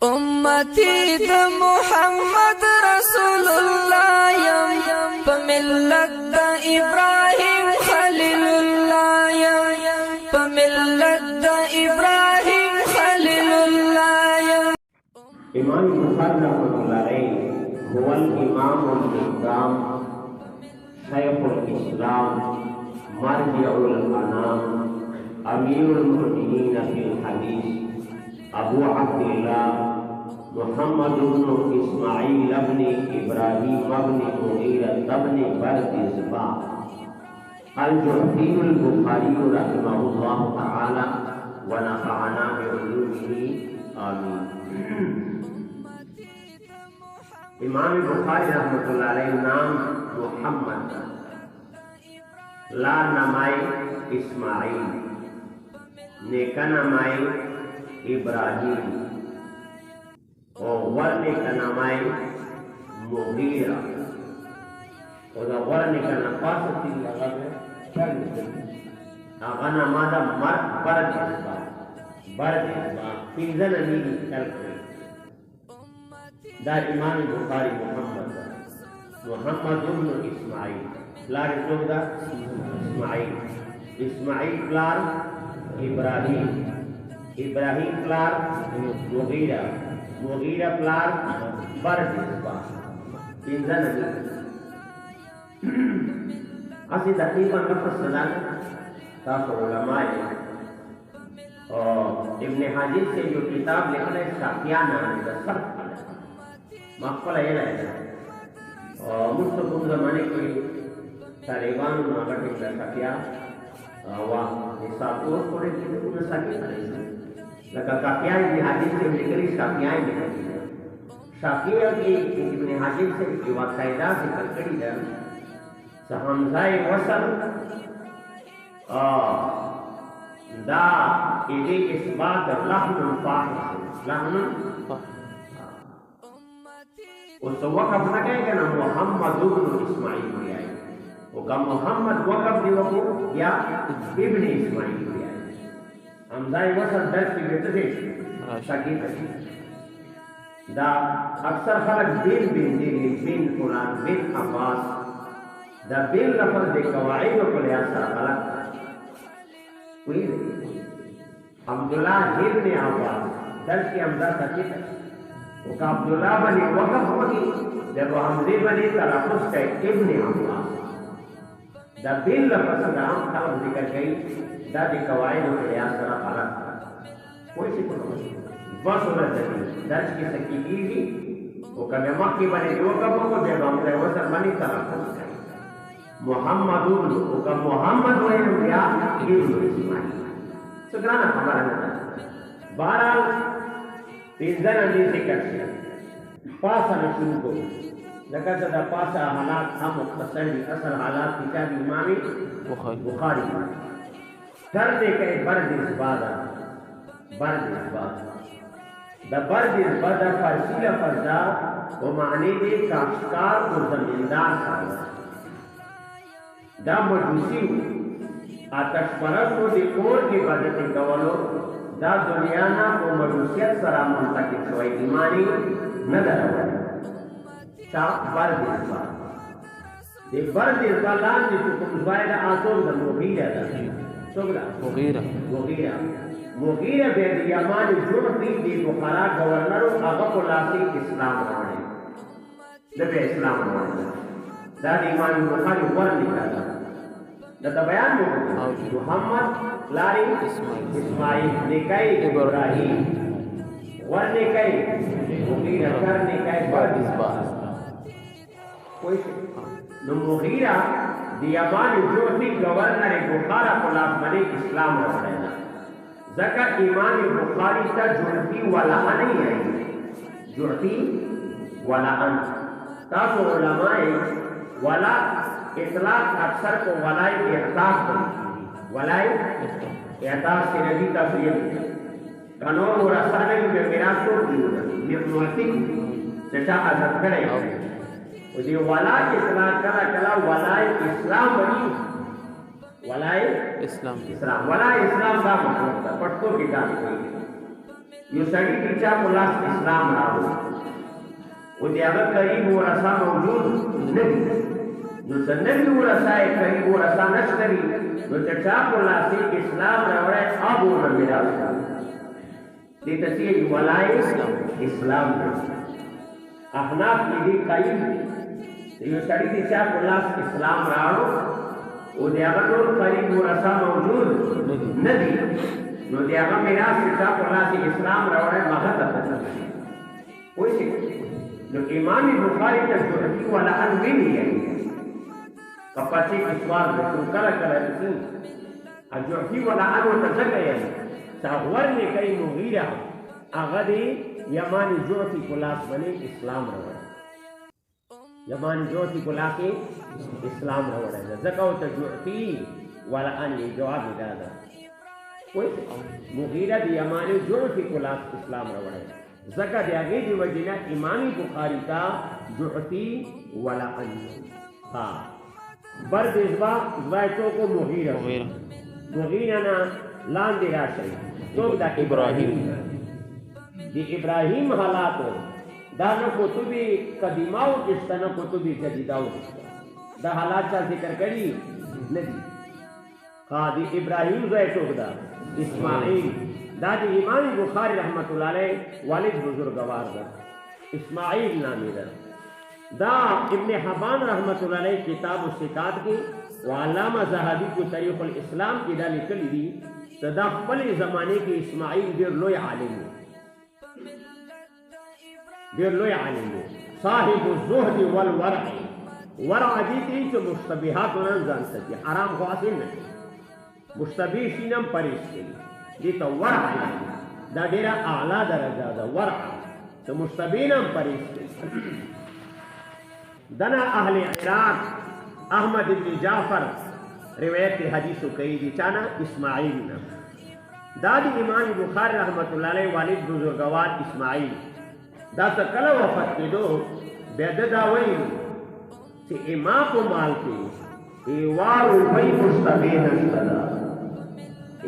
उम्मती द मोहम्मद रसूलुल्लाह यम पमिल्लत द इब्राहिम खलीलुल्लाह यम पमिल्लत द इब्राहिम खलीलुल्लाह यम। इमाम बुखारी रहमतुल्लाह अलैह हुवल इमामुल इस्लाम शैखुल इस्लाम मरजिउल अनाम अमीरुल मुमिनीन फिल हदीस अबू अब्दुल्लाह मुहम्मद इब्न इस्माईल इब्न इब्राहीम इब्न मुगीरा इब्न बरदिज़बा अल-जुहफीयुल बुखारी रहमहुल्लाह तआला व नफ़अना बिउलूमिही आमीन। इमाम बुखारी रहमतुल्लाह अलैह नाम मुहम्मद ला नमाई इस्माईल नेका नमाई इब्राहिम और वरने का नमाई मुगीरा और वरने का नपास थी आगा नमादा मर्द बरदिज़बा तीजन नीली करके दार इमाम बुखारी मुहम्मद इब्न इस्माईल प्लार जोदा इस्माईल प्लार इब्राहिम प्लार मुगीरा प्लार बरदिज़बा तीजन असी तकरीबन नफस सदा ताको उलमाए और इब्न हाजिर से जो किताब लिखा है शाफिया नाम है सब मक्कल है और मुस्तकुम ज़माने के तालिबान नागट का शाफिया वाह निसाबों थोड़े किसी को नसाकी करेंगे लगा काफिया इब्न हाजिर से निकली शाफिया निकली शाफिया की इब्न हाजिर से जो वाक़ायदा से कड़ी है सहमज़ाए वसल दा इदे इस बात लहनुल फाहिश लहनुल उस वक़्त न कहेगा ना मोहम्मद इब्न इस्माईल भी आए वो का मोहम्मद वक़्त भी वो या इब्न इस्माईल भी आए हमज़ाए वसल दर्ज की बेटे थे शाकी दा अक्सर खलक बिन फुलान बिन अब्बास दा बिन लफ्ज़ दे कवाइद को लिहाज से गलत कोई अब्दुल्लाह इब्न अब्बास दर्ज की हमज़ा सच्ची है वो का अब्दुल्लाह बनी वक़्फ होगी जब हमज़े बनी तलफ़ुज़ का इब्न अब्बास दा बिन लफ्ज़ का हम खलक जिक्र गई दा दे कवाइद को लिहाज से गलत कोई सी को बस होना चाहिए दर्ज की सच्ची की वो कभी मक्की बने जो कब को जब हमज़े वसल बनी तलफ़ुज़ का मोहम्मद का मोहम्मद वही या इब्न इस्माईल सुकराना खबर है बहरहाल तीजन अली से करते पासा न शुरू को लगा सदा पासा हालात हम मुख्तसर असल हालात किताब इमाम बुखारी दर्द के बरदिज़बा द बरदिज़बा द फारसी लफ्ज़ वो माने दे काश्तकार और जमींदार साहब दा मजूसी आतश परस्त को दिकोर की बदत कवलो दा दुनियाना को मजूसियत सरा मुंतकिल शोई ईमानी नदर ता बरदिज़बा दे बरदिज़बा लान दे तुम ज़ायदा आसोग द मुगीरा दा सोगला मुगीरा बे यमान जुर्फी दी बुखारा गवर्नर आगा को लासी इस्लाम होने नबी इस्लाम होने दा इमाम बुखारी वर लिखा दा बयान मोहम्मद लारी इस्माईल निकाय इब्राहिम वर निकाय मुगीरा कर निकाय बरदिज़बा कोई नो मुगीरा दियामान जो थी गवर्नर बुखारा पुलास बने इस्लाम होने जका इमाम बुखारी का जुर्फी वाला नहीं है जुर्फी वाला तासो उलमाए वला इतलाक अक्सर को वलाई एहसास से नबी तफरीर कानून और असाने में मेरा तो नियमती जैसा आजाद करे उसे वला इतलाक कला वलाई इस्लाम बनी वलाई इस्लाम वला इस्लाम का मतलब पट्टो की जान यो सड़ी की चा को लास इस्लाम रावो वो दियागत करीब वो रसा मौजूद नहीं जो सन्नबी वो रसा है करीब वो रसा नश्तरी जो चचा को लास इस्लाम रावड़े अब वो न मिला ये तस्वीर वलाए इस्लाम अहनाफ की भी कई यो सड़ी की चा को लास इस्लाम रावो वो दियागत करीब वो रसा मौजूद नहीं जो दियागा मेरा सिक्का पढ़ा से इस्लाम रवड़े महत आता कोई से जो इमाम बुखारी का जो हकी वाला अनवी नहीं है कपाची किस्वार जो करा थी जो हकी वाला अनव तजक है साहवर ने कई मुगीरा आगदी यमानी जोती कुलास बने इस्लाम रवड़े यमानी जोती कुलास के इस्लाम रवड़े जकाओ तो जोती वाला अनवी जवाब दादा मुगीरा दी यमानी जो थी कुलास इस्लाम रवड़े जका दे आगे दी वजिना इमामी बुखारी का जुअती वला अन हां बर देजबा जवाइतो को मुगीरा ना लान दे राशे तो दा इब्राहिम दी इब्राहिम हालातो दानो कुतुबी कदीमाओ जिस्तनो कुतुबी जदीदाओ दा हालात का जिक्र करी नहीं कादी इब्राहिम जैतो दा इस्माइल दादी इमाम बुखारी रहमतुल्लाह अलैह वालिद बुजुर्गवार दा इस्माइल नामी दा इब्ने हबान रहमतुल्लाह अलैह किताब उस्सिकात की व अल्लामा ज़हाबी को तारीख़ुल इस्लाम की दा लिखली दी सदा पले ज़माने के इस्माइल देर लोय आलिम साहिब ज़ुहद वल वरअ दी थी जो मुस्तबिहात न जान सके आराम ख्वासिन नहीं मुस्तबी सीनम परिस के ये तो वरअ दा डेरा आला दर्जा दा वरअ तो मुस्तबीनम परिस के दना अहले इराक अहमद इब्न जाफर रिवायत हदीस कई दी चाना इस्माइल ना दादी इमाम बुखारी रहमतुल्लाह अलैह वालिद बुजुर्गवार इस्माइल दा कला वफत के दो बेददा वही कि इमाम को माल के एवार रुपई मुस्तबीन सदा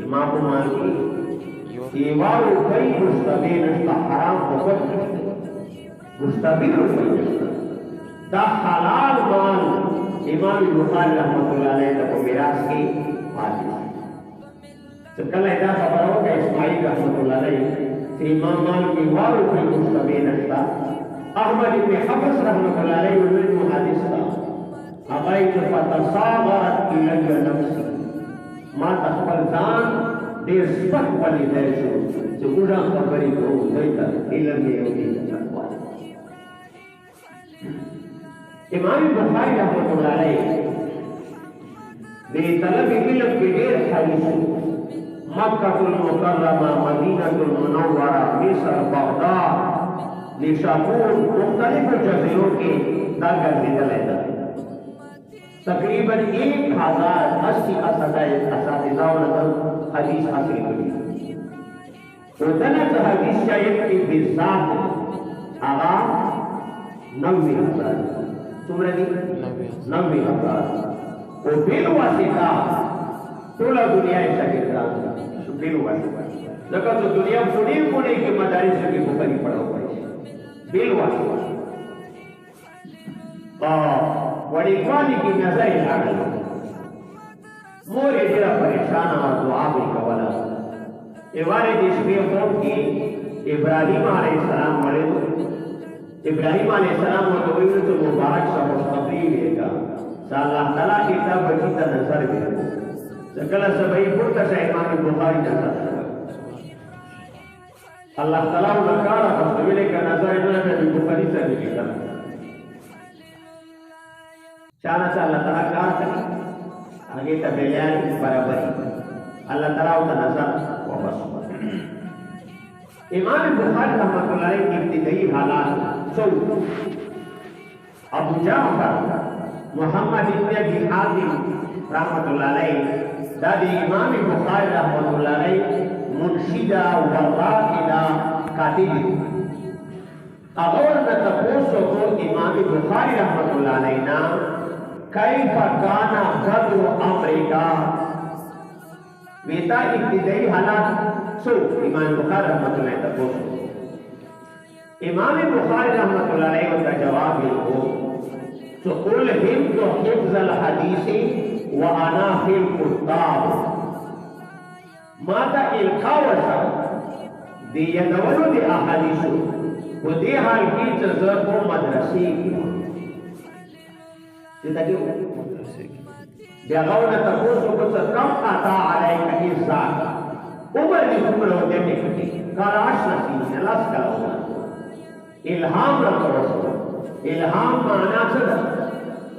इमाम को माल के एवार रुपई मुस्तबीन हराम बहुत मुस्तबीन रुपई दा हलाल माल इमाम बुखारी रहमतुल्लाह अलैह को मिरास की हाजिर तो कल ऐसा खबर हो कि इस्माइल रहमतुल्लाह अलैह से इमाम माल की वार रुपई मुस्तबीन अहमद इब्न हबस रहमतुल्लाह अलैह उन्हें मुहादिस था अगैत फतसागरत इलैया नफ्सी मा तखबल जान देर सिफत वाली देशो जो गुना खबरी को देता इल्म में होती तकवा इमाम बुखारी रहमतुल्लाह अलैह बे तलब इल्म के ढेर हदीस मक्कातुल मुकर्रमा मदीनातुल मुनव्वरा मिस्र बगदाद निशापुर मुख्तलिफ जगहों के दाखिल निकलेगा तकरीबन 1080 असातिज़ाओं ने हदीस हासिल की उतना हदीस शायद की बिज़ात आगा 90,000 तुमरे 90,000 वो बिल वासिता तोला दुनिया शागिर्दान बिल वासिता जगह तो दुनिया पूरी पूरी के मदारिस की बुखारी पढ़ा हुआ है बिल वासिता बड़ी वाली की नजर लागल मोरे जरा परेशान और दुआ भी कवला एवारे देश में कौम की इब्राहिम अलैहिस्सलाम वाले इब्राहिम अलैहिस्सलाम वो तो मुबारक सा मुस्तफी लेगा अल्लाह ताला की तब बची ता नजर भी सकल सभी पुरता से इमाम बुखारी नजर अल्लाह ताला नकारा मुस्तफी का नजर इमाम बुखारी से निकला चारा सा अल्लाह ताला का आगे का बयान बराबरी अल्लाह ताला का नजर वापस इमाम बुखारी रहमतुल्लाह अलैह की इब्तिदाई हालात सौ अबू जाफर मोहम्मद इब्न अबी हातिम रहमतुल्लाह अलैह दादी इमाम बुखारी रहमतुल्लाह अलैह मुनशिदा व राकिदा कातिब अगर न तपोसो को इमाम बुखारी रहमतुल्लाह अलैह ना कैफ काना गदर अमरीका बेटा इब्तिदाई हालात सो इमाम बुखारी रहमतुल्लाह अलैह तपोस इमाम बुखारी रहमतुल्लाह अलैह का जवाब ये हो तो कुल हिफ्ज़ हिफ्ज़ल हदीसी व अना फिल कुताब माता इल्खा वसा दे यदवलो दे अहादीसु वो दे हाल की जज़र को मदरसे की ये ताकि जगह न तपोस को कम आता अलैका इज़्ज़ात उमर की उम्र होते टिकटी काराश नसीब नलास का हुआ इल्हाम रखो इल्हाम माना सदा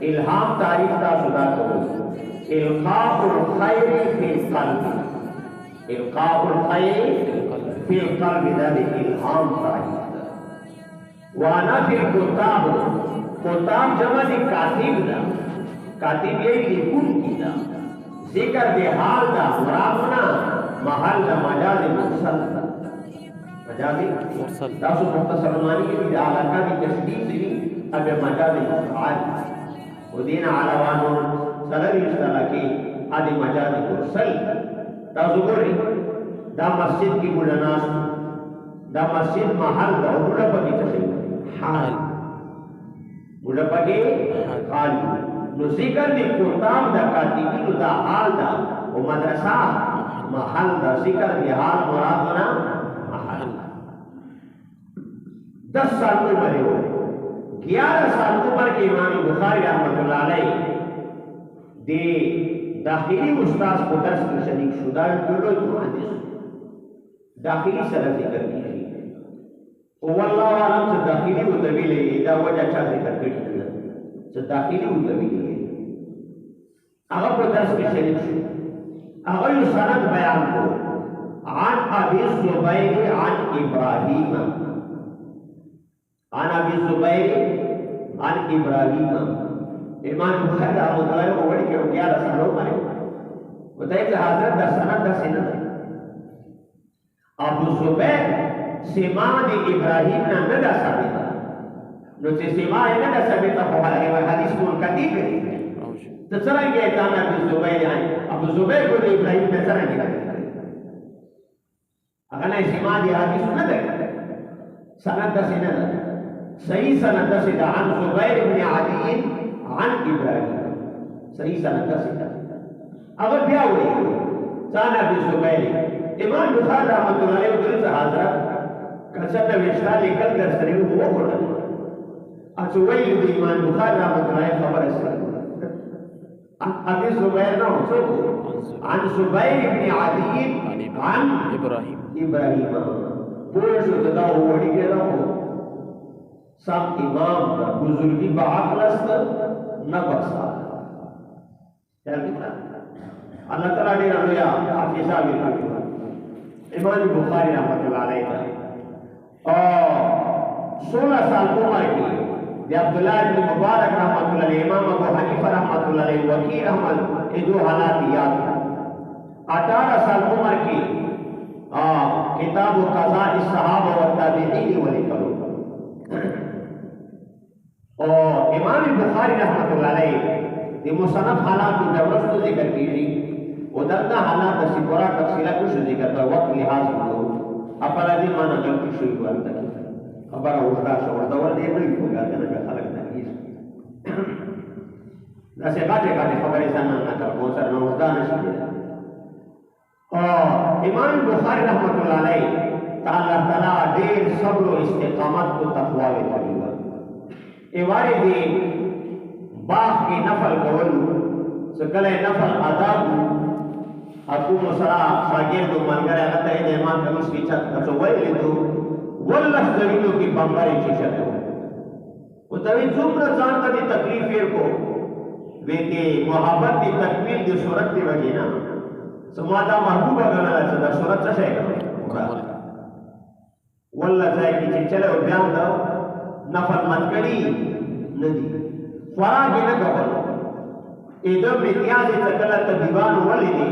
इल्हाम तारीफ का सुधा करो इल्काउल खैर फिल क़ल्ब इल्काउल खैर फिल क़ल्ब दैलिक इल्हाम तारीफ वाना फिल कुताब कुताब जमा दी कातिब ये लिखुन की दा जिक्र दे हाल दा मुरादना महल दा मजाज मुरसल मजाजी मुरसल दासु मुख्तसर मानी की आलाका की तशदीद दी अब मजाज मुरसल ودين على وانون سلام يستلقي هذه مجال مرسل تزوري دا مسجد کی بلناس دا مسجد محل دا بڑا پکی تسیم حال بڑا پکی حال نو ذکر دی کتاب دا کاتبی دا حال دا و مدرسہ محل دا ذکر دی حال مرادنا محل 10 साल में मरे हो 11 साल उम्र के इमाम बुखारी रहमतुल्लाह अलैह दे दाखिली उस्ताद को दर्स की शरीक शुदा जोड़ो मुहद्दिस दाखिली सर जिक्र की ओ वल्लाह आलम से दाखिली उतबिले दा वजह अच्छा जिक्र करी से दाखिली उतबिले अगर को दर्स की शरीक शुदा अगर ये सनद बयान को आन अबी जुबैर आन इब्राहीम आन अबी जुबैर आन इब्राहीम इमाम बुखारी रहमतुल्लाह अलैह को वड़ी के 11 सालों मारे बताइए कि हजरत दा सनद दा सिनद अबू जुबैर सिमान इब्राहीम ना नदा साबित नो से सिमान नदा साबित हो हदीस को कदीब है तो चला गया जाना अबू जुबैर आए अबू जुबैर को इब्राहीम ने चला गया अगर ना सिमान ये हदीस न दे सनद दा सिनद सही सनद से आन जुबैर इब्न अदी आन इब्राहीम सही सनद से अगर क्या हुई जाना भी जुबैर इमाम बुखारी रहमतुल्लाह अलैह उधर से हाजरत कसब विश्रा लेकर दर सरी वो बोला अचुवई इमाम बुखारी रहमतुल्लाह अलैह खबर है अभी जुबैर ना हो आन जुबैर इब्न अदी आन इब्राहीम बोल जो दा वड़ी के ना हो सब इमाम का बुजुर्गी बाअक्लस्त न बसा क्या कहता अल्लाह ताला ने रया हाफिजा भी इमाम बुखारी रहमतुल्लाह अलैह और 16 साल उम्र की अब्दुल्लाह इब्न मुबारक रहमतुल्लाह अलैह इमाम अबू हनीफा रहमतुल्लाह अलैह वकील अहमद ये दो हालात याद 18 साल उम्र की किताब क़ज़ा इस-सहाबा व ताबीईन व लिखलो और इमाम बुखारी रहमतुल्लाह अलैह ये मुसन्नफ हालात को जबरदस्त जिक्र कीजिए उधर का हालात से पूरा तफसीला कुछ जिक्र कर वक्त लिहाज हो अपराधी माना गलती शुरू हुआ तक खबर उठा छोड़ और दे नहीं होगा जना का खलक नहीं जैसे काटे काटे खबर ऐसा ना कर बहुत सारे नौजदा नशीब और इमाम बुखारी रहमतुल्लाह अलैह अल्लाह ताला देर सब्र और इस्तिकामत को तकवा में करेगा एवारे दे बाख की नफल कवलू सकले नफल अदाब अकू मसरा शागिर्द मनगर अलता है इमाम के उसकी छत का तो वही ले दो वल्लाह जमीनों की बंगाई चीज़ है वो तभी जुम्र जान का दी तकलीफ फिर को वेते मोहब्बत की तकमील जो सूरत की वजह ना समादा महबूबा गाना चला सूरत से है वल्लाह जाए कि चले और ध्यान दो नफल मत करी नदी फरा के न कहो इधर में क्या से तकला तदीवान वाले ने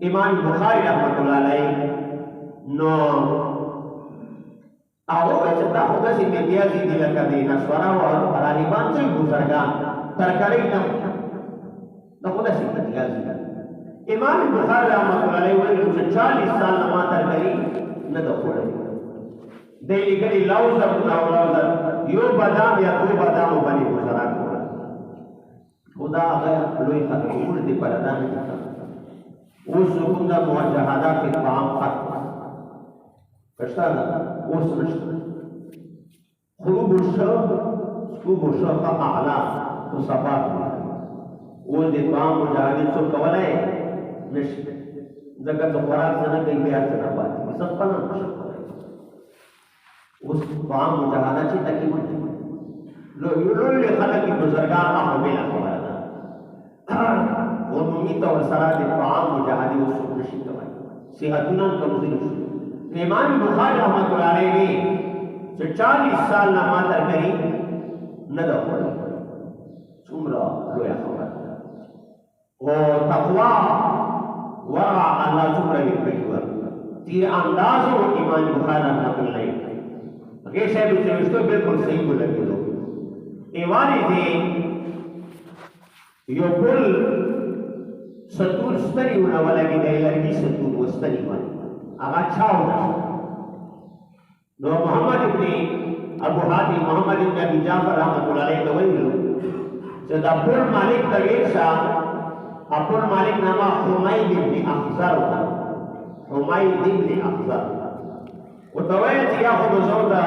इमाम बुखारी रहमतुल्लाह अलैह नो आओ ऐसा था होगा सी मेडिया सी दिला का देना स्वरा और रानीबान से गुजरगा तरकारी न होगा सी मेडिया सी इमाम बुखारी रहमतुल्लाह अलैहि वही 40 साल नमाज करी न दखोड़े देली करी लौज़र यो बादाम या दो बादाम बनी गुजरा को खुदा गया लोई खतूर दे परदा नहीं उस सुकुंदा मुवाजहदा के काम खत्म कष्टा उस नष्ट खूब का आला तो सफा वो दे काम मुजाहिद सो कवले नष्ट जगत तो फराक से न गई बिहार से न बात सब पना उस काम मुजाहिदा ची तकी लो ले खला की बुजुर्गान का हमेला खबरदा वो मुमी तो सरा दे काम मुजाहिद उस नष्ट कवले सेहतुना कमजोर इमाम बुखारी रहमतुल्लाह अलैहि ने 40 साल नमाज करी न दखोड़ी सुमरा लोया खबर वो तकवा वरा अल्लाह सुमरा लिखकर तीर अंदाज हो इमाम बुखारी रहमतुल्लाह अलैहि के शे भी तो बिल्कुल सही बोल लगे लोग एवानी थे यो कुल सतूर स्तरी होना वाला की दे सतूर वो स्तरी वाली आगा अच्छा होता नो मोहम्मद इब्न अबू हातिम मोहम्मद इब्न अबी जाफर रहमतुल्लाह अलैहि दवैल जब अब्दुल मालिक तगेशा अब्दुल मालिक नामा हुमैद इब्न अखज़र हुमैद इब्न अखज़र वो दवैल या खुद जोदा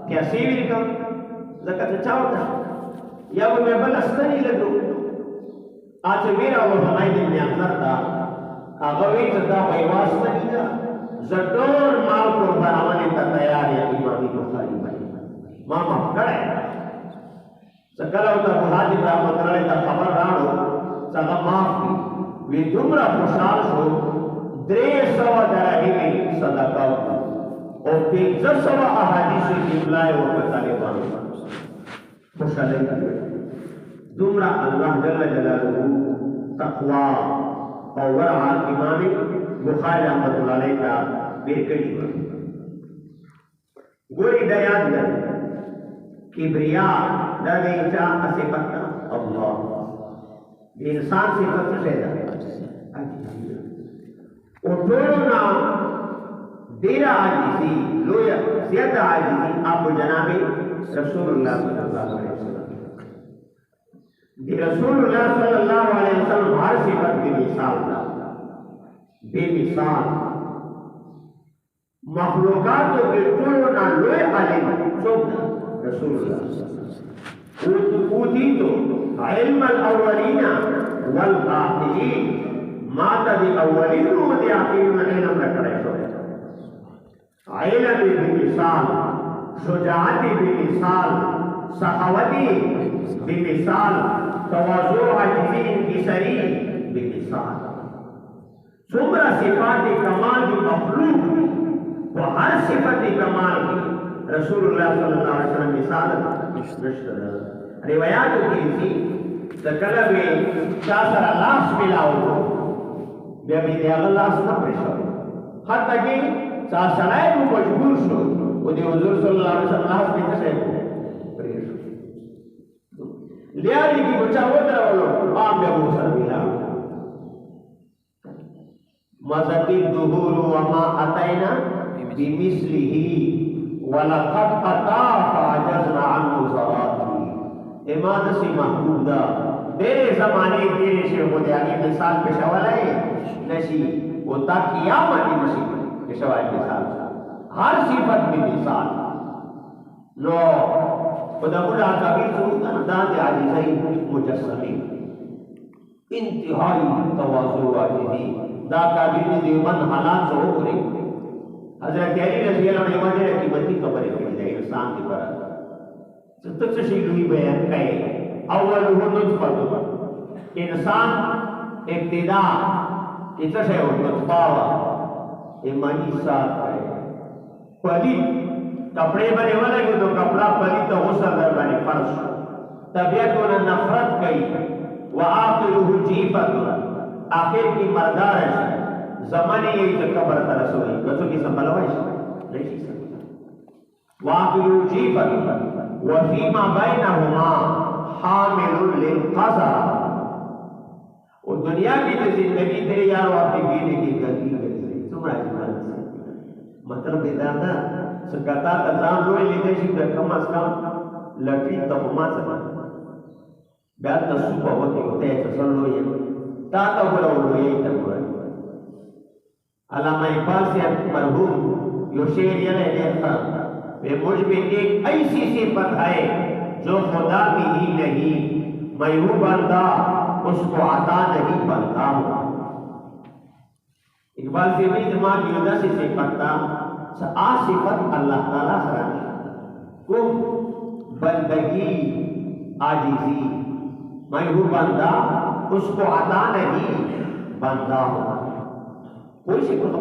क्या सीवी का ज़कत चावता या वो मैं बलस्तनी लगो आज मेरा वो हुमैद इब्न अखज़र था अगवी तदा वैवास्तनी था जटोर माल को बनाने का तैयार है इमाम बुखारी भाई मामा करे सकल होता बुखारी रहमतुल्लाह अलैहि का खबर राणो सगा माफ की वे दुमरा खुशाल हो 300 दरही में सदका और 300 अहादीस की बुलाए वो बताने वाले खुशाल दुमरा अल्लाह जल्ल जलालहू तकवा और वरा इमाम बुखारी रहमतुल्लाह अलैहि का बेरकड़ी गोरी दयाद किब्रिया दगे चा सिफत अल्लाह इंसान सिफत से उठोना देरा आजिज़ी लोया ज़्यादा आजिज़ी आप जनाबे रसूलुल्लाह सल्लल्लाहु अलैहि वसल्लम दे रसूलुल्लाह सल्लल्लाहु अलैहि वसल्लम हर सिफत की मिसाल था बेमिसाल मखलूकात के टोलो ना लोए आलिम सोबना रसूलुल्लाह ऊती तो इल्म अल-अव्वलीना वल आखिरीन माता दी अव्वलीन व दी आखिरीन में इल्म रखड़े इल्म बेमिसाल शुजाअती बेमिसाल सखावती बेमिसाल तवाज़ु आजिज़ी इंकिसारी बेमिसाल सुमरा सिफात कमाल की मखलूक वो हर सिफत कमाल की रसूलुल्लाह सल्लल्लाहु अलैहि वसल्लम मिसाल रिवायात की थी सकल में चासर लाश मिलाओ बेबी दे अल्लाह से परेशान हत्ता कि चासराय को मजबूर शो वो दे हुजूर सल्लल्लाहु अलैहि वसल्लम के तशे परेशान लिया की बचा होता वालो आप बे वो सर मिला मज़की दुहूर वमा अतैना बिमिस्लिही वलक़द अता फ़अजज़ना अन्हु ज़राती इमाद से महबूबदा तेरे ज़माने तेरे से हो जाने मिसाल पेशवाला है नशी वो ताक़ियामत नशी पेशवाला मिसाल हर सिफत में मिसाल नो खुदा कबीर सुनता दांत आजिज़ी मुजस्समी इंतहाई तवाज़ु आजिज़ी दा काबिल ने देवबंद हालात से हो करे हजरत अली रज़ी अल्लाह ने मजे की बत्ती कब्र है इंसान की पर तब से शीलुई बयान कहे अव्वल हो नुतफा इंसान इब्तिदा इतना से हो नुतफा ईमानी साथ है पली कपड़े बने वाले को तो कपड़ा पली तो हो सदर बने फर्श तबीयत को नफरत कई व आखिरुहु जीफत आखिर की मर्दार है जमाने ये तो कब्र का रसूल बच्चों की संभलवाइश नहीं सकता वाक़िउ जीफत व फीमा बैनहुमा हामिलुल लिलक़ज़ा वो दुनिया की जो जिंदगी तेरे यार आपकी बीने की गलती करे तुम्हारा मतलब बेदाना सकता तजाम लो लेते she come a come lottery तपमा समा ब्यात तसुप होते चसन लो ये ता तबरा लो ये तबरा अल्लामा इकबाल से मरहूम यो शेर ये लिखा वे मुझ में एक ऐसी सिफत है जो खुदा की ही नहीं मैं हूँ बंदा उसको आता नहीं बनता हूँ इकबाल से भी दिमाग युदा से सिफत था आ सिफत अल्लाह ताला करानी कुम बंदगी आजिजी मैं हूँ बंदा उसको आता नहीं बनता हूँ कोई सिफत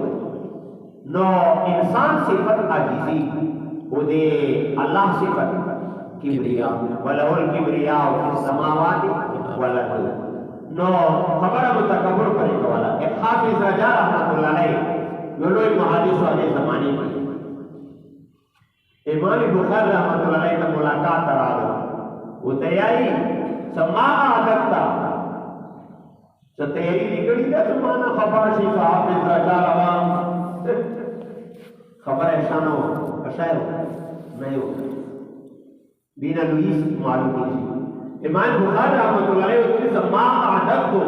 नो इंसान सिफत आजिजी उदे अल्लाह सिफत किब्रिया वलहुल किब्रिया फिस समावाति वल अर्द नो खबर मुतकब्बर करे वाला एक हाफिज रजा रहमतुल्लाह अलैह यो लोग मुहद्दिस वाले जमाने में इमाम बुखारी रहमतुल्लाह अलैह का मुलाकात करा दो वो तैयारी समा आदता तो तैयारी निकली था जमाना खबर से हाफिज रजा रवा खबर ऐसा न हो कशाय हो नहीं हो दीना लुईस मालूम कीजिए इमाम बुखारी रहमतुल्लाह अलैह उसने समा आदत को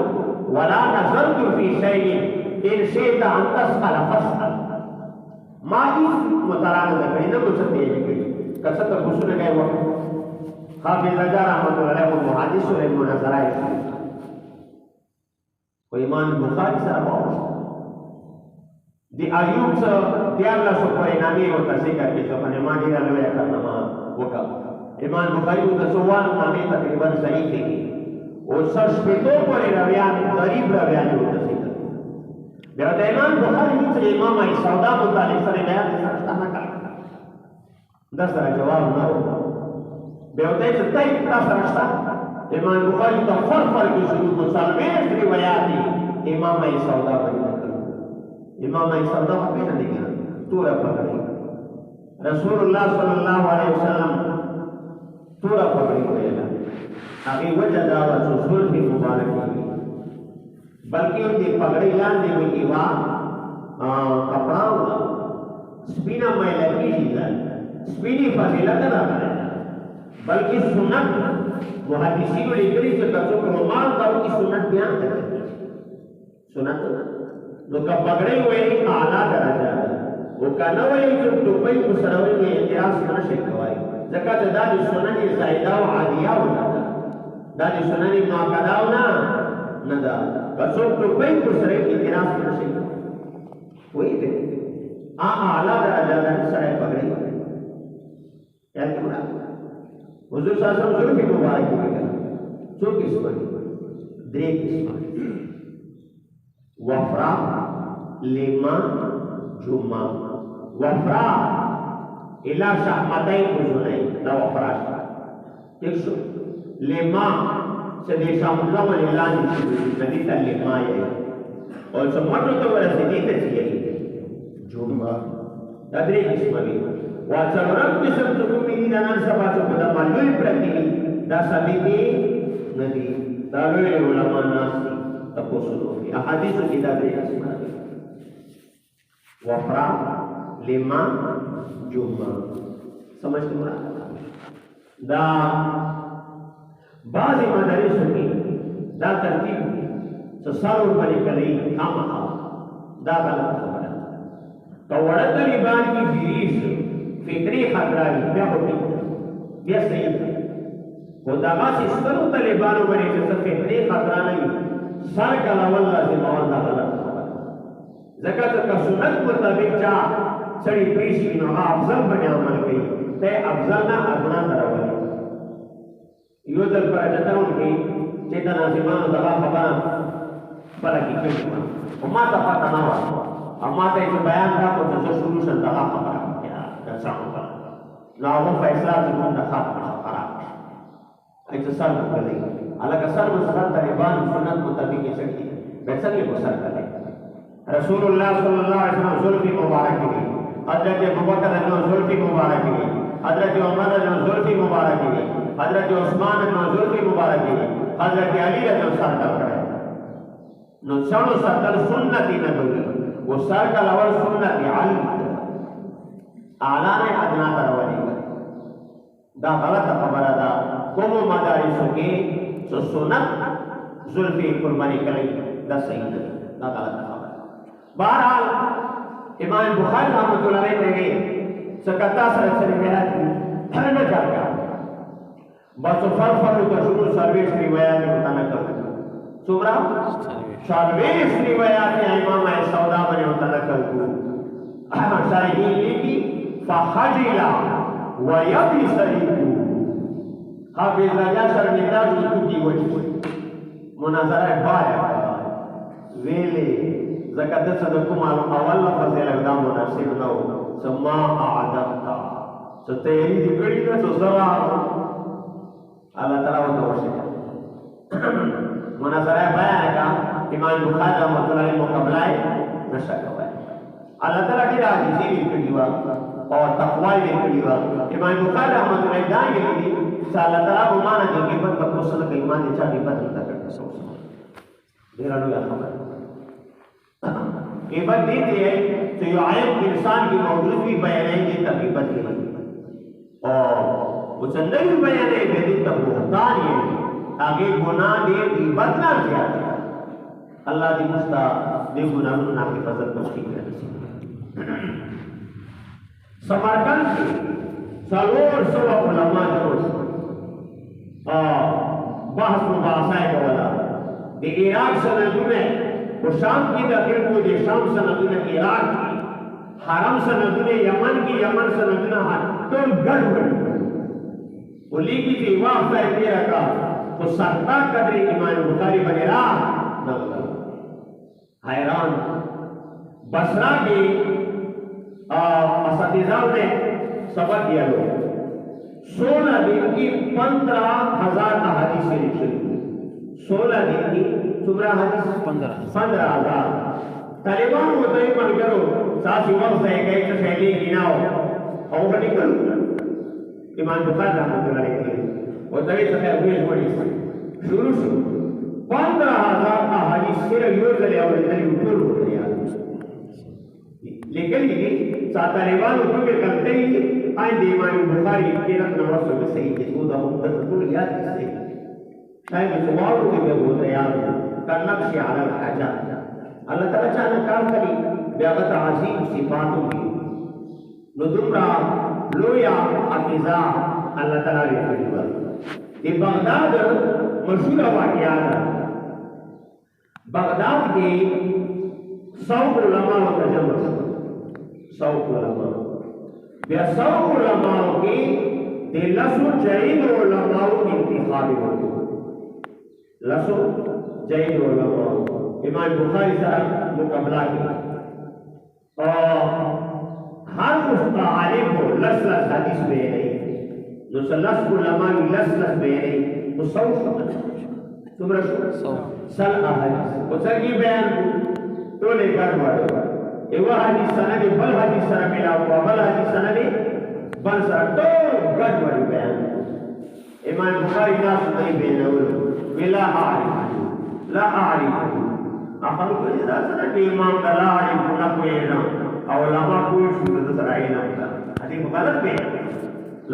वला नज़रतु फी शैइन इन शेता अन तस्अल फस्अल माही मुतरान दकड़ी न कुछ तेज करी कसत कुछ न गए वो हाफिज रजा रहमतुल्लाह अलैह को मुहद्दिस और मुनज़रा है को इमाम बुखारी साहब di ayub sa diabla so parinami o tasika ke so panemani na loya karna ma waka iman bukhari ko sowan nami takriban sahih thi o sars peto pare raviyan garib raviyan o tasika berada iman bukhari se imam ai sauda mutalik sare bayan sarstana ka dasara jawab na ho berada se tai ta sarsta iman bukhari to farfar ke shuru musalme riwayati imam ai sauda bani इमाम सौदा पे नहीं गया तूरा पकड़ी रसूलुल्लाह सल्लल्लाहु अलैहि वसल्लम तूरा पकड़ी गया अभी वजह दावत रसूल की मुबारक बल्कि उनकी पकड़ी लान दे हुई वा कपड़ा स्पिना में लगी ही स्पिनी फजीलत ना बल्कि सुन्नत मुहद्दिसीन और इकरी से तसो रोमान का की सुन्नत बयान करते सुन्नत तो का पकड़े हुए ही आला दर्जा वो काना वही जो टोपई मुसरवे में इतिहास में शिकवाई जकात दादी सुननी जायदा व आदिया होता दादी सुननी मुआकदा होना नदा कसो टोपई मुसरवे इतिहास में शिक वही थे आला दर्जा दादी सरे पकड़े क्या क्या हुजूर साहब जुल्फी मुबारक की जो किस्मत दे किस्मत वफ्रा लेमा जुम्मा वफ्रा इला शाहमताई बुजुने दा वफ्रा एक सो लेमा से देशा मुल्ला व इलान नदी ता लेमा है और समझो तो वरा सिद्धि ते चाहिए जुम्मा तदरी किस्मली वा चलरब किस्म तो मिनी नन सभा तो पदा मालूम प्रति दा समिति नदी दावे उलमा नासी तपोसुलो अहादीस किताब है वफ्रा लेमा जुम्मा समझ के मुराद दा बाज़ मदरस में दा तरतीब तो सारों बने कली काम आ दा गलत खबर तो वड़ा तलीबान की बीस फिक्री खतरा क्या होती यह सही है खुदा का सिस्टम तलीबान बने जैसे फिक्री खतरा नहीं सर का लवल्ला से मौला गलत ज़कात का सुन्नत मुताबिक चा सड़ी प्रीश की नो अफजल बने अमल गई ते अफजल ना अदना तरवली यो दल पर जता उनकी चेतना से मानो दवा खबर पर की क्यों उम्मा ता पता ना हुआ अम्मा ते जो बयान था को जो सोल्यूशन दवा खबर क्या कैसा होगा ना वो फैसला जो दखा खराब ऐसे सर गई अलग असर मुसलमान तरीबान सुन्नत मुताबिक ये सही वैसा ही मुसर करे रसूलुल्लाह सल्लल्लाहु अलैहि वसल्लम जुल्फी मुबारक की हजरत अबू बकर ने जुल्फी मुबारक की हजरत उमर ने जुल्फी मुबारक की हजरत उस्मान ने जुल्फी मुबारक की हजरत अली ने सर कर نو سړو ساتل سنت نه کوي و سر کا لول سنت علی اعلی نه ادنا ترولې دا غلط خبره ده کوم مدارس کې څو سنت زلفی قربانی کوي دا صحیح ده دا غلط خبره بہرحال امام بخاری رحمۃ اللہ علیہ نے سکتا سره روایت نه جاګه بس فرفر د شروع سرویس روایت متنقل څومره سرویس روایت امام سودا باندې متنقل کو شاهدین لیکي فخجلا ويبسريكو حافظ راجا شرمندا جو کی وجه مناظره بایا ویلې زکات صدقو مال اول فضیل دا مناسب نو سما اعدمتا ستېری دې کړي نو زرا الله تعالی وتوشي مناظره بایا کا امام بخاری رحمۃ اللہ علیہ مقابلہ نشا کوي الله تعالی دې راځي دې کړي وا او تقوا دې کړي وا امام بخاری رحمۃ اللہ علیہ دا یې دي الله تعالی په معنا کې په تاسو کې ایمان دې چا دې بدل تا کړو ډیر لوی خبره غیبت دیتے ہیں تو یہ عیب انسان کی موجود بھی بیانیں گے تغیبت کے اور وہ چندر بھی بیانیں گے تب بہتان یہ آگے گناہ دے غیبت نہ زیادہ اللہ دی مستا دے گناہ گناہ کی فضل تشکیل کرنے سمرکند کے سالور سوا علماء جروس بحث مباحثائے کا والا دے عراق سندوں میں وہ شام کی داخل کو دے شام سندوں نے عراق کی حرم سندوں نے یمن کی یمن سندوں نے تو گڑھ گڑھ وہ لیکی تھی واقع ہے تیرا کا تو سرطا قدر امام بخاری بنے رہا نظر حیران بسرا کے اساتذہ نے سبق دیا لو 16 دن کی 15,000 احادیث لکھی 16 دن کی سمرا حدیث 15,000 طالبان ہوتا ہی من کرو ساتھی وقت ہے کہ ایک شہلی گناؤ اور وہ نکل امام بخاری رحمۃ اللہ علیہ وہ تبھی سکے ہوئے جوڑی شروع 15,000 احادیث صرف یوں چلے اور اتنی اٹھول ہو گیا لیکن یہ طالبان اوپر کے کرتے ہی آئیں دے امام بخاری کے رکھنا رسول میں صحیح جس کو دا مقدس کل یاد کی صحیح شاید سوال ہوتے ہوئے وہ تیار ہے کرنقش علی الحاجات اللہ تعالیٰ چاہنا کام کری بیاغت عظیم صفاتوں کی ندمرا لویا حفظہ اللہ تعالیٰ نے کریبا یہ بغداد مشہور واقعات بغداد کے 100 علماء و تجمع 100 علماء بیا 100 علماء کی لسو جہید علماء کی انتخاب ہوتی لسو جہید علماء امام بخاری صاحب مقابلہ کی اور ہر اس کا عالم کو لس حدیث بے رہی جو سلس علماء کی لس بے رہی وہ 100 سمجھ تم رسول سل احادیث وہ سر کی بیان تو لے کر بڑھو ایوہ حدیث سند بل حدیث سند ملاو بل حدیث سند بل سند تو گڑ بڑی بیان امام بخاری ناس نہیں بینول ولا عارف لا عارف اخر کو اذا سند امام لا عارف نہ کوئی نہ علماء کوئی شروع سرائی نہ ہوتا حدیث غلط بیان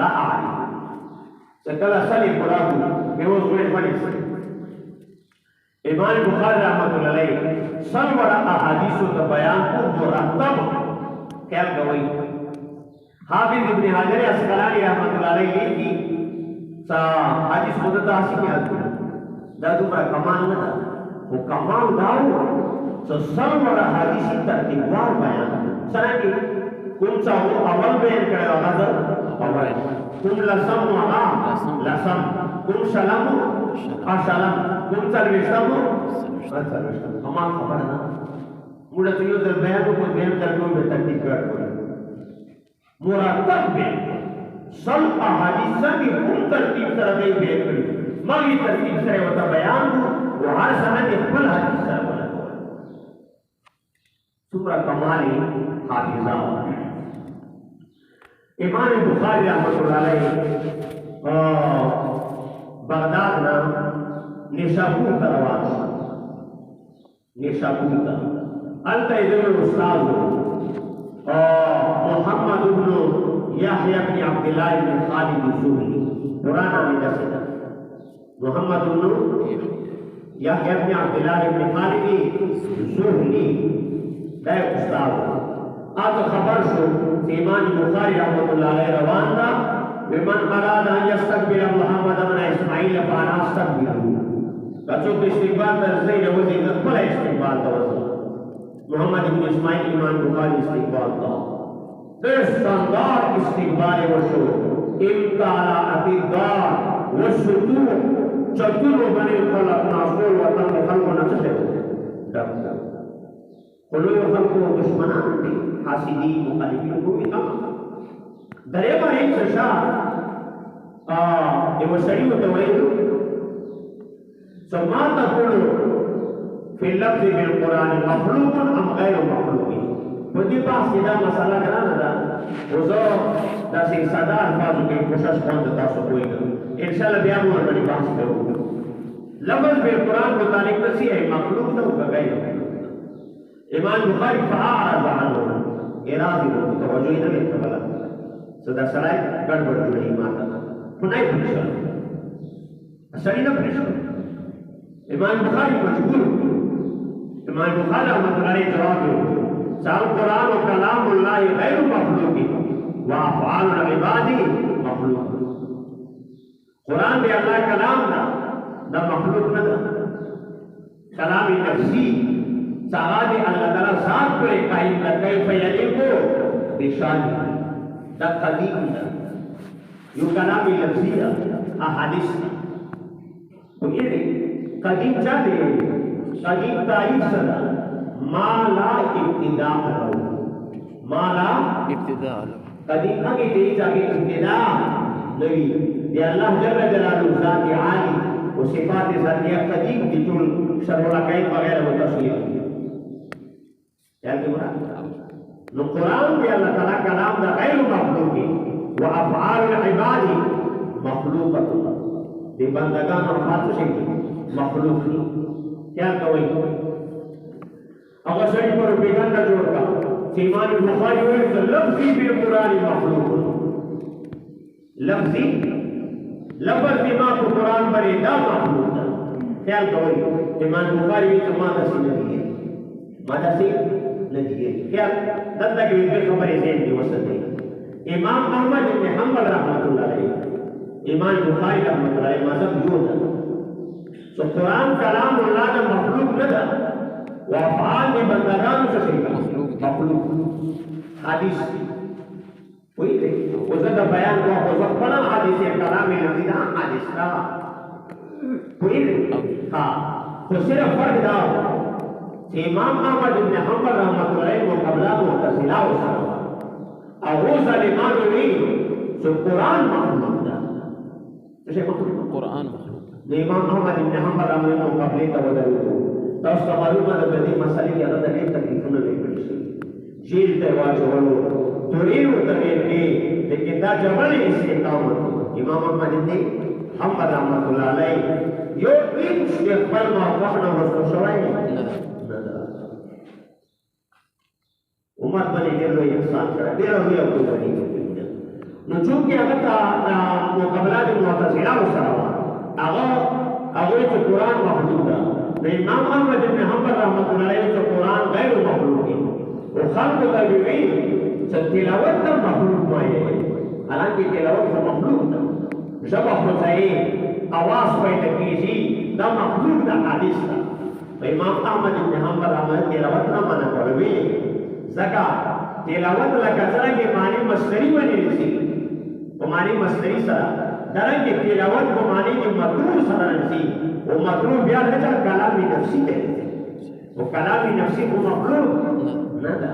لا عارف سکلا سلی قرآن بیوز ویٹ بڑی امام بخاری رحمۃ اللہ علیہ سرور احادیث و بیان کو مرتب خیال گوئی حافظ ابن حجر اسقلانی رحمۃ اللہ علیہ کی حدیث خود تحصیل کیا دا دوبرا کمال نہ تھا وہ کمال داو سرور احادیث ترتیبوار بیان سرانگی کن سا وہ اول بیان کرے غزر اول کن لسم و لسم کن شلم شلم کن سروشتم ہمان خبر نا موڑا تیو در بیان کو بیان ترکوں میں ترتیب کر کوئی مرتب بیان سل احادیث کی کن ترتیب طرح دے بیان کری مالی ترتیب سرے ہوتا بیان کو وہ ہر سمجھ پل حدیث سرے ہوتا سورہ کمالی حافظہ امام بخاری رحمۃ اللہ علیہ بغداد نام نشابور کروا निशापुर का अलता इधर उस्ताद मोहम्मद इब्न याहया इब्न अब्दुल्लाह इब्न खालिद ज़ुहरी पुराना में दसे मोहम्मद इब्न याहया इब्न अब्दुल्लाह इब्न खालिद ज़ुहरी दा उस्ताद आज खबर शो इमाम बुखारी रहमतुल्लाह अलैहि रवान था विमन अराद अन यस्तकबिल मोहम्मद इब्न इस्माइल फाना अस्तकबिलहु कचो के इस्तिकबाल तरसे नवजी नकबल इस्तिकबाल तवज्जो मोहम्मद इब्न इस्माइल इमाम बुखारी इस्तिकबाल था दस शानदार इस्तिकबाल वशो इम्ताला अतिदार वशुतु चतुर बने खलक नासुर वतन खल्क नचले दब खुलो खल्क दुश्मनान थे हासिदी मुखालिफिन को भी कम दरे पर एक शशा ये वशरी मुतवैल समा तकुल في اللفظ بالقرآن مخلوق أم غير مخلوق मुझे पास सीधा मसाला कराना था वो दा से सादा अल्फाज के कोशिश बंद था सो कोई इंशाल्लाह बयान और बड़ी बात करूंगा लफ्ज बिल कुरान मुतालिक नसी है मखलूक तो का गैर इमाम बुखारी फआरज अन्हु इरादी को तवज्जो ही नहीं करला सदा सराय गड़बड़ जुड़ी माता पुनाई पूछा असली ना पूछा इमाम बुखारी मजबूर इमाम बुखारी रहमतुल्लाह अलैहि जवाब साल कुरान व कलामुल्लाह गैर मखलूक व अफ़आलुल इबादी मखलूक कुरान भी अल्लाह कलाम ना मखलूक ना कलाम नफ्सी सागाद अल्लाह ताला साथ करे कायम का कैफ यलिको बिशान दा कदीम यो कलाम नफ्सी अहादीस तो ये कदीम चाहे कदीम तारीफ सदा माला इब्तिदा माला इब्तिदा कदीम आगे दे जाके इब्तिदा नहीं ये अल्लाह जल्ल जलालुहु ज़ात आली वो सिफात ज़ातिया कदीम की तुल शर्वला कैद वगैरह वो तस्वीर क्या बोला नो कुरान भी अल्लाह ताला कलाम दा गैर मखलूक व अफ़आलुल इबादी मखलूकतुन दे बंदगान और फात से मखलूक क्या कवई अगर सही पर बेगान का जोड़ता इमाम बुखारी हुए तो लफ्ज़ी बिल कुरान मखलूक लफ्ज़ी लफ्ज़ बिमा को कुरान पर दा मखलूक क्या कवई इमाम बुखारी भी तो मादा सी नहीं है क्या दंदा की भी खबर है ज़हन की वसत है इमाम अहमद इब्न हंबल रहमतुल्लाह अलैहि इमाम बुखारी रहमतुल्लाह अलैहि मज़हब जो है सो कुरान कलाम अल्लाह का मखलूक न था वो अफ़आल में बंदगान से मखलूक हदीस कोई थे वो ज़्यादा बयान हुआ हो सकता हदीस है कलाम में नज़ीदा हदीस का कोई हाँ तो सिर्फ फर्क दाव इमाम अहमद इब्न हंबल रहमतुल्लाह अलैहि मुक़ाबला मुतज़िला हो सकता और वो ज़ालिमान नहीं सो कुरान मखलूक था जैसे कुरान इमाम अहमद इब्न हंबल रहमतुल्लाह मुक़ाबले का वजह तो उसका मालूम है कि मसले की अलग अलग तकलीफ में नहीं पड़ी जेल तवा चलो तोरीर तकलीफ के लेकिन दा जबल इसके काम इमाम अहमद इब्न हंबल रहमतुल्लाह अलैहि यो एक इस्तेक़बाल मा वक़ना वस्तु शवाई उम्मत बने के लोग इंसान करा तेरा भी अब कोई नहीं न चूंकि अगर का मुक़ाबला जो मुतज़िला उसरा अगर जो कुरान मखलूक है इमाम अहमद इब्न हंबल रहमतुल्लाह अलैहि जो कुरान गैर मखलूक है वो खल्क़ का भी गई तिलावत का मखलूक माये हालांकि तिलावत का मखलूक था जब हुसैन आवाज पैदा कीजिए दा मखलूक दा हदीस था तो इमाम अहमद इब्न हंबल रहमतुल्लाह तिलावत ना मना करवे ज़का तिलावत लगा जरा के मानी मस्तरी बनी रही तो मानी मस्तरी सरा दरन के तिलावत को मानी के मकरूह सरा रही वो मकरूह बयान है जब कलामी नफ्सी है वो कलामी नफ्सी को मकरूह न था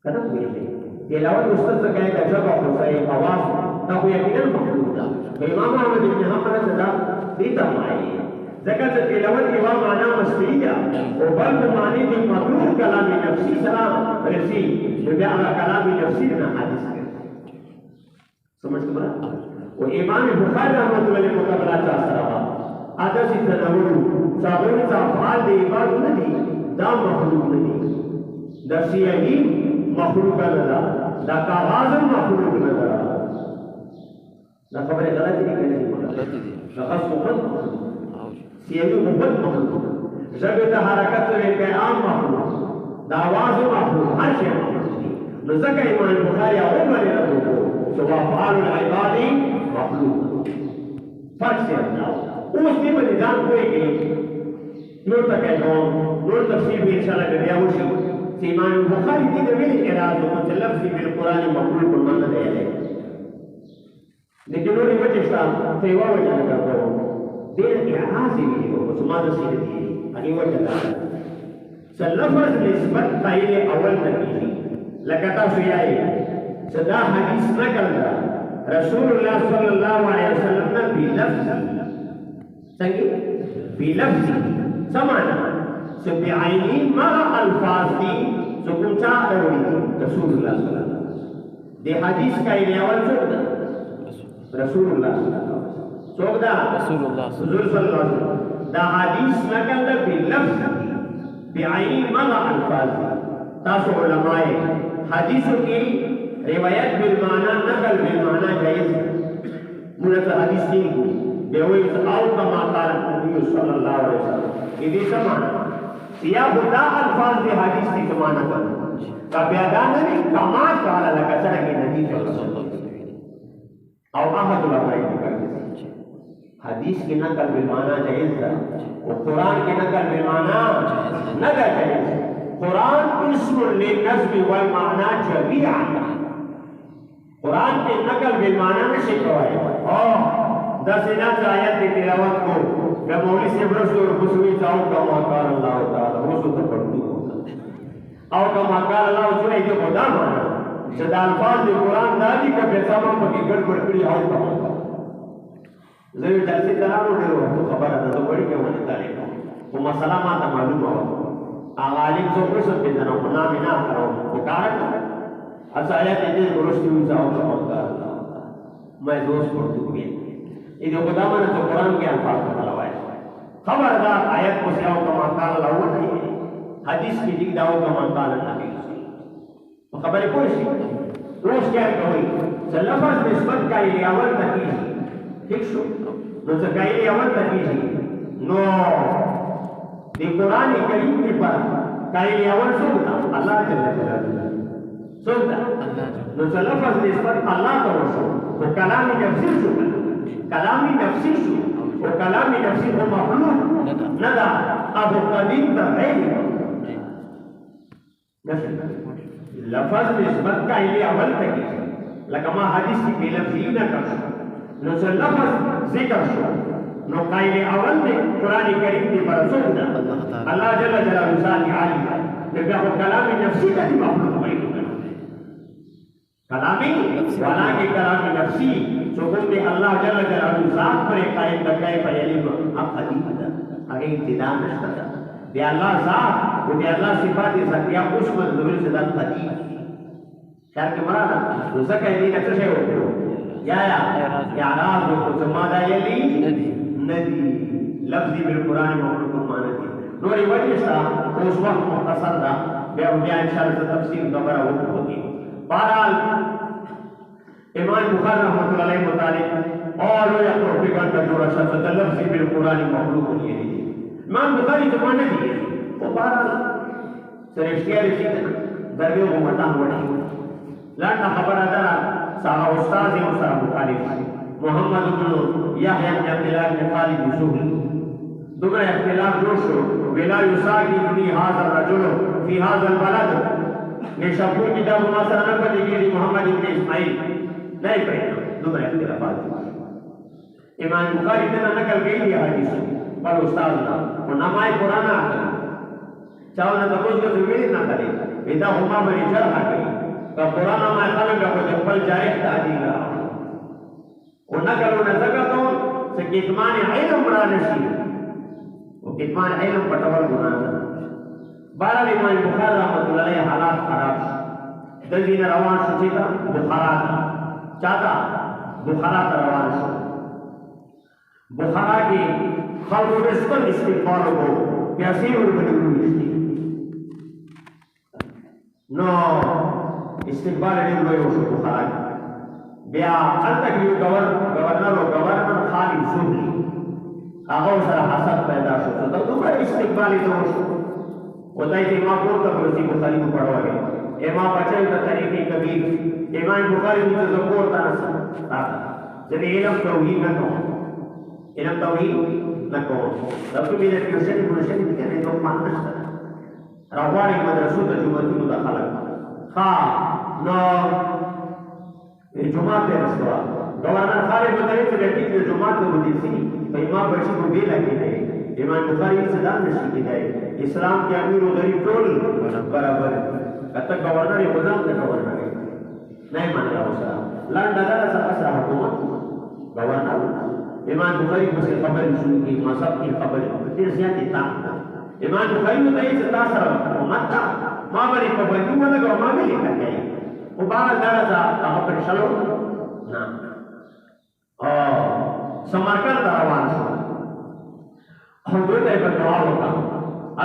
कदम हुई है तिलावत उस्ताद से कहेगा जब आप सही आवाज तब वो यकीनन मकरूह था तो इमाम अहमद इब्न हंबल सदा सीता माई ज़का से तिलावत के बाद माना मस्तिया वो बल्ब मानी के मकरूह कलामी नफ्सी सलाम रसी जो बयान कलामी नफ्सी ना हदीस है समझ के बना वो इमाम बुखारी रहमतुल्लाह अलैहि मुक़ाबला चाहता عدس تنورو صابون افعال د عباد نه دي دا مخلوق نه دي دا سیاهی مخلوق نه ده دا کاغذ مخلوق نه ده دا خبره غلط دي کنه غلط دي شخص خود سیاهی خود مخلوق ژبه ته حرکت لري پیغام مخلوق دا आवाज مخلوق هر شی مخلوق دي نو ځکه امام بخاری او باندې راغلو سو افعال العباد مخلوق فرق سے اوس دې باندې ځان کوی کې نور تکه نور تفسیر به ان شاء الله بیا وشي چې امام بخاری دې ویلي اراده او لفظ بالقران مخلوق معنی دی لیکن نور یې وجه شته چې واو یې راکړو دې اعاده ویلي او ثم د سید دی اني وجه دا سلفظ نسبت قائل اول تکي لکه تاسو یې صدا حدیث نقل دا رسول الله صلی الله علیه وسلم نے بلفظ څنګه بلفظ سمانا سبعینی ما الفاظ دی جو کوم چا اوري رسول الله صلی الله علیه وسلم دې حدیث کا یې اول څه رسول الله صلی الله علیه وسلم څوک دا رسول الله صلی الله علیه وسلم دا حدیث نقل دا بلفظ بعینی ما الفاظ تاسو علماء حدیثوں کی روایت بالمعنى نقل بالمعنى جائز مولت حدیث نہیں کو دیوئی او کما قال النبي صلی اللہ علیہ وسلم یہ سمانا یا خدا الفاظ دے حدیث کی سمانا کر کا بیان نہیں کما قال لك سرگی نبی صلی اللہ علیہ وسلم او احد العلماء ذکر حدیث کی نقل بالمعنى جائز ہے اور قرآن کی نقل بالمعنى نہ جائز قرآن اسم للنسب والمعنى جميعا قرآن کے نقل بالمعنی میں شکوائے اور 10 آیت کی تلاوت کو جب مولوی سے برسو اور خصوصی چاہو کا مقال اللہ تعالی روزو تو پڑھتو ہوتا اور کا مقال اللہ چنے جو خدا مانا صدا الفاظ دے قرآن دادی کا بیسامہ پکی گڑ پڑکڑی آؤ کا مقال ضرور جلسی ترانو دیرو تو خبر ہے تو بڑی کے ہونے تارے کا وہ مسئلہ ماتا معلوم ہوا آغالیم سو پرسن پیدنا نامی نا کرو وہ کارک اصل آیات دې ورستي وځاو چې الله مې دوست پڑھتے ہوئے یہ جو خدا نے تو قرآن کے الفاظ بتایا خبردار آیت کو سیاو کا مقال لاؤ نہیں حدیث کی دگ داو کا مقال نبی تو خبر کوئی سی روز کیا کوئی لفظ نسبت کا یہ اول تکیز ٹھیک شو نو کا یہ اول تکیز نو دی قرآن کریم کے پر کا یہ اول سوتا اللہ جل جلالہ سوتا نو لفظ نسبت اللہ کا وشو وہ کلامی نفسی شو کلامی نفسی شو وہ کلامی نفسی وہ مخلوق ندا اب قدیم تا غیر لفظ نسبت کا یہ اول تکی لکما حدیث کی بے لفظی نہ کر شو نو لفظ ذکر شو نو قائل اول نے قرآن کریم کی برسول دا اللہ جل جلالہ ذات عالی نبیہ وہ کلامی نفسی کا دی مخلوق ہوئی کلامی والا کے کلامی نفسی چکم دے اللہ جل جلالہ ذات پر قائم لگائے فیلیم اب قدیم دا اگر ابتداء نشتا دا دے اللہ ذات و دے اللہ صفات ذاتیہ اس منظور سے ذات قدیم خیال کے مرانا روزہ کہنی نفسے ہو یا اعراض و زمادہ یلی ندی لفظی بالقرآن مخلوق مانا دی نوری وجہ سا اس وقت مختصر دا بے انشاءاللہ تفسیر دوبارہ ہوتی بہرحال امام بخاری رحمۃ اللہ علیہ مطالب اور یا پروپیگنڈا کا جو رشا تھا لفظ بالقرآن مخلوق یہ نہیں امام بخاری زمانہ دی وہ بہرحال سرشتیا رسی درگیوں کو مطان وڑی لاننا خبر ادارا صاحب استاذ اور صاحب مخالف محمد بن یحیٰ بن عبداللہ بن خالد یوسف دمرہ اختلاف جوشو ولا یساقی بنی هذا الرجل فی هذا البلد نشافور کتاب ماسر نبت گیری محمد ابن اسماعیل نہیں پہنا دمرہ اختلافات امام بخاری تنا نکل گئی ہے حدیث پر استاذ نا وہ نمائی قرآن آتا چاہو نہ تبوز کو زمین نہ کرے بیتا ہما بنی جرح گئی کہ قرآن نمائی خلق کا خود اقبل جائے تعدیل رہا وہ نکلو نزگا تو سے کتمان علم را نشی وہ کتمان علم پٹول گناہ بارہ امام بخاری رحمت اللہ علیہ حالات خراب دزین روان شچی کا بخارات چاہتا بخارات روان شو بخارا کی خلق رزقن استغفار کو پیاسے وربنی ہوئی نو استقبال دې لوی وشو بخارا بیا الته یو گورنر او گورنر خالد زهري هغه سره حسد پیدا شو ته دومره استقبال دې وشو ودای چې ما کوته ورسي بخاري کو پڑھواږي اما بچای ته طریقې کبیر امام بخاري دې زکور تاسو ځکه علم توحید نه کوم علم توحید نه کوم تاسو دې کې څه دې کې دوه معنی راوړی مدرسو ته جمعتونو د خلک ها نو جمعه ته رسوا گورنر خالد بتائی چې د دې جمعه ته ودی سي په امام بشي کو به لګي نه امام بخاری صدا نشي کېدای اسلام کې امیر او غریب ټول برابر کته گورنر یې وځم نه گورنر نه مانه اوسه لاندې دا سره حکومت گورنر امام بخاری کو خبر شروع کی مذهب کی خبر ډیر زیاتې تا امام بخاری ته یې چې تاسو حکومت ما باندې په باندې ولګو ما به لیکل او بار درځه هغه پر شلو نه سمرقند روان شو حضرت ابن دعا وکړه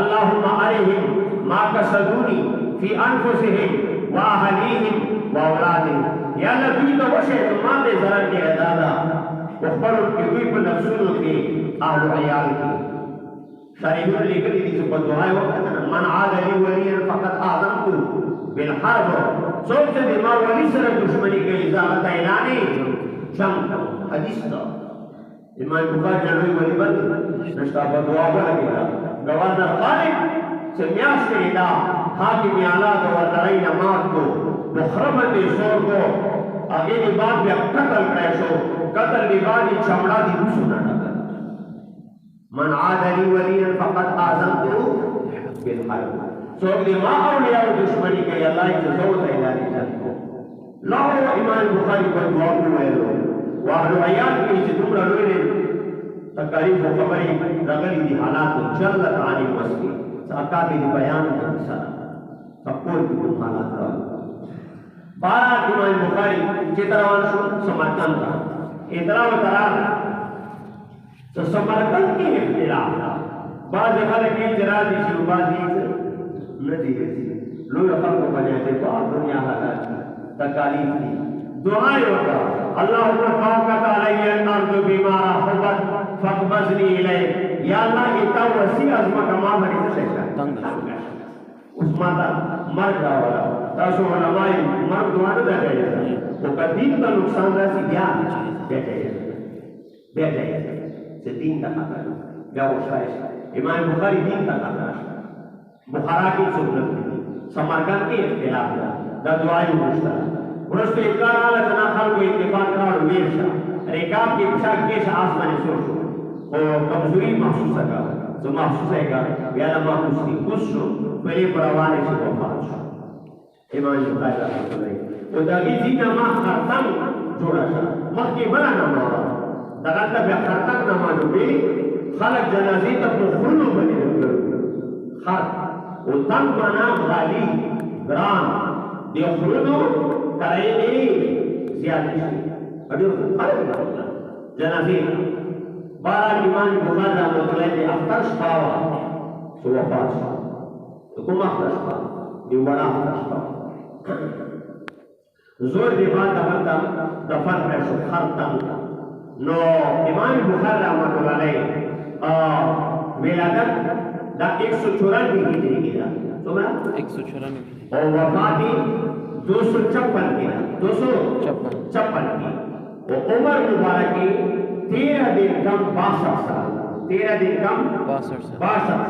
اللهم عليهم ما كسدوني في انفسهم واهليهم واولادهم یا الله دوی ته وشه ما دې zarar کې ادا خپل کې دوی په نفسونو کې اهل عیال کې شریعت لیکلي دي چې په دعا وکړه من عاد لي وليا فقد اعظمت بالحرب څوک چې ما ولی سره دښمنی کوي ځان ته اعلان شم حدیث دا امام بخاری جلوی ولی بند نشتا په دعا ولګیدا گورنر خالد چې میاشتې دا حاکم اعلی گورنرای نماز کو مخرب دې شور کو هغه دی بعد بیا قتل کړی شو قتل دی بعد چمڑا دی وسونه من عاد لي وليا فقد اعظمت بالحرب څوک دې ما اولیاء دشمنی کوي الله یې زو ته اعلان کړو لو امام بخاری په دعا ویلو واهل عیال کې چې دومره لوی تکالیف خبرې راغلي دي حالات جلت عن المسجد څاکا به بیان کړي سره خپل په حالات راغلي بارا امام بخاری چې روان شو سمرقند ته ادرا و ترا تو سمرقند کې اختلاف بعض خلک یې اعتراض شي بعض یې ندی لوی خلق باندې ته په دنیا حالات تکالیف دي دعا وکړه اللهم فاقت علی الارض بما رحبت فاقبضني الیک یا الله ایتا وسیع عظمت ما باندې څه اوس ما تا مرګ راوړا تاسو علماء مرګ دعا نه کوي او کدی ته نقصان راشي بیا بیٹھے چې دین ته خطر بیا وشای امام بخاری دین ته خطر بخارا کی سنت سمرقند کې اختلاف دا دعای وشتا ورسته اقرار علی جنا خلق اتفاق کړه ویشا ریکاب کې پښا کې آسمانه شو او کمزوری محسوسه کا جو محسوسه کا بیا لا محسوسی کوشو پہلے پروانه شي وفات شو امام بخاری رحمۃ اللہ او دا دې ما ختم جوړا مخکې بلا نه مورا دا ته به ختم نه مانو به خلق جنازې ته په خلو باندې خاص او تن بنا غالی گران دی خلونو کرائے زیادہ اڈیو فرق ہوتا جنازی بارہ امام بخاری رحمۃ اللہ علیہ اختر شپاوا سو وفات شو تو کوم اختر شپا دی وڑا اختر شپا زور دی بعد دغلتا دفن پیشو خرطن نو امام بخاری رحمۃ اللہ علیہ ولادت دا 194 ہجری کی دا سمجھا 194 اور وفاتی 256 کی دا 256 کی اور عمر مبارک کی 13 دن کم 62 سال 13 دن کم 62 سال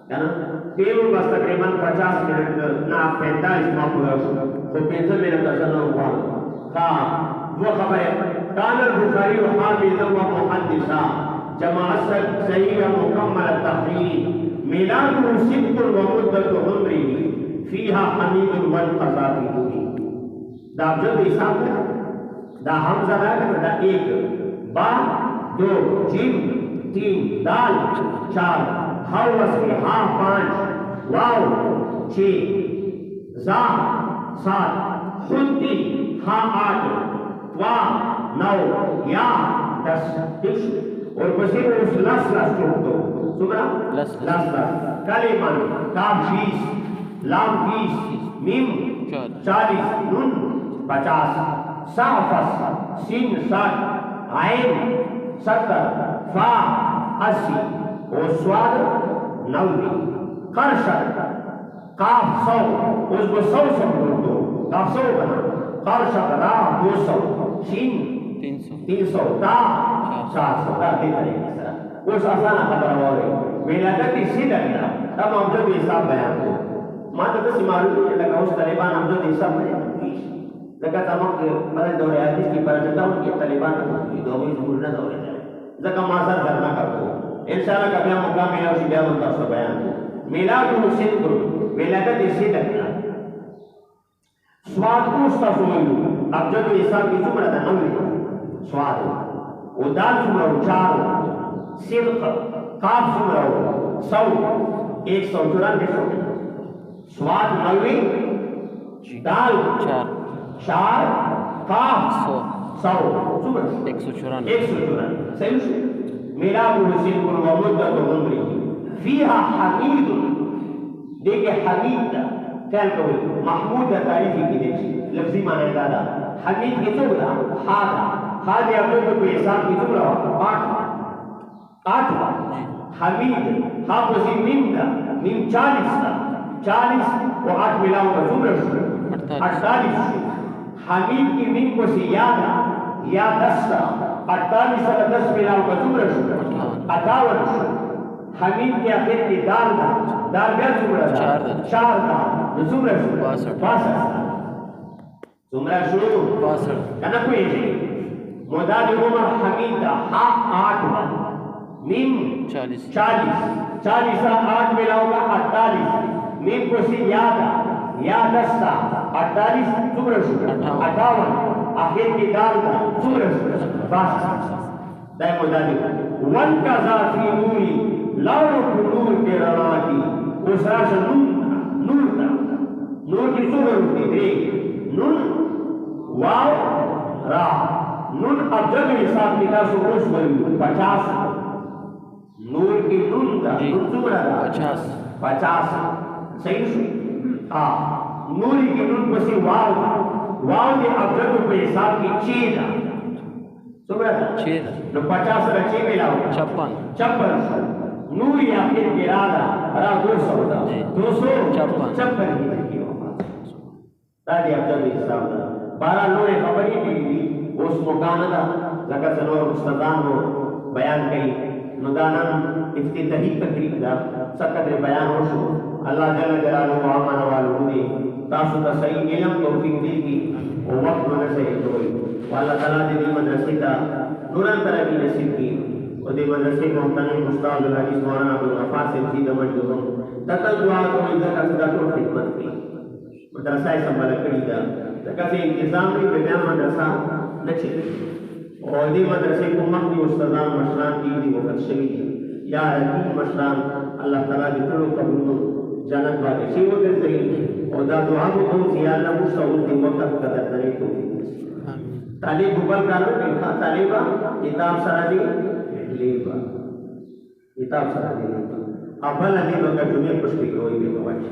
کہنا تیرو بس تقریباً 50 منٹ نا 45 معمولہ تو 15 منٹ اشنا ہوا ہاں وہ خبر ہے کان البخاری و حافظ و محدثا جماعت صحیح مکمل التحریر میلاده صدق ومدت عمره فيها حميد والقضاء في دوری دا ابجد حساب ہے دا حمزہ ہے دا 1 با 2 جیم 3 دال 4 ہاو وصفی ہا 5 واو 6 زا 7 خنتی ہا 8 وا 9 یا 10 और पसी उस लास छोड़ दो सुमरा लास कलिमान काफ 20 लाम 20 मीम 40 नून 50 साफस सीन 60 आइन 70 फा 80 और स्वाद 90 कर्शक काफ 100 उसको 100 समझो दो काफ 100 बना कर्शक रा 200 शीन 300 ता 400 ता दे करेंगे सर उस आसान खबर हो रही विलादत सीधा ना तब हम जो हिसाब बयान को मात्र तो मालूम है लगा उस तालिबान हम जो हिसाब में लगा तमाम बड़े दौरे हदीस की परजता उनके तालिबान को दो ही जरूर ना दौरे जका मासर धरना करतो इंशाल्लाह कभी हम मौका मिला उसी बयान का सब बयान मिलाद हुसैन को विलादत सीधा ना स्वाद को उसका सुमलू अब जो हिसाब की सुमरा था नंबर स्वाद उदान सुमरा चार सिद्क काफ सुमरा 100 194 स्वाद 90 दाल 4 काफ 100 सुमरा 194 सही मिलाद हुसैन को मुद्दत उम्री फीहा हमीद देखिए हमीद क्या कहो महमूद तारीफी की देखिए लफ्जी माने दादा हमीद की जुमला हाद या तो कोई हिसाब की जुमला 8 हमीद हा वसी मीम 40 और 8 मिलाओ का जुमला 48 हमीद की मीम को से या 10 48 और 10 मिलाओ का जुमला 58 हमीद के आखिर की दाल क्या जुमला 4 दाल जुमला 62 जुमला शुरू 62 kana kuishi modali umar hamida ha 8 meme 40 8 मिलाओगा 48 meme को सी या 10 48 जुमला शुरू 58 आखिर की दाल का जुमला 62 दाई modali वन का जाती नूरी लाओ नूर के रमा की उस राश नूर की जुमला होती नून वाव रा नून अब जब हिसाब किताब से उस वैल्यू 50 नूर की नून का जुमला 50 सही हाँ नूरी की नून को सी वाव के अब जब पे हिसाब की चीज जुमला 6 तो 50 का 6 मिलाओ 56 नूरी आखिर के राधा रा 256 दादी अब जब हिसाब 12 लोरे खबरी की उस मुकानदा लगा सनोर मुस्तदान हो बयान कई नुदानन इफ्तिताही तकरीब दा सकत बयान हो शो अल्लाह जल्ल जलालहु आमन वालुदी तासु ता सही इल्म तौफीक दी की ओ वक्त मन से होई अल्लाह ताला दी मदरसे का नूरन तरह की नसीब की और दी मदरसे को तने उस्ताद हदीस मौलाना अब्दुल गफ्फार से सीधा मजदूर तकल दुआ को इज्जत का सदा खिदमत की मदरसा संभाल करीदा तकासे इंतजाम भी बयान मदरसा नचे और दी मदरसे को मखनी उस्तादान मशरान की दी वफत शवी या रकीब मशरान अल्लाह ताला की तुलो कबूल जन्नत वाले सीवो दे सही और दा दुआ को जियादा मुस्तऊद दी वक्त का दरे तो तालीब बुबल कालो के तालीबा किताब सरादी लेबा किताब सरादी अव्वल अदीब का जुमे कुछ भी कोई भी वाच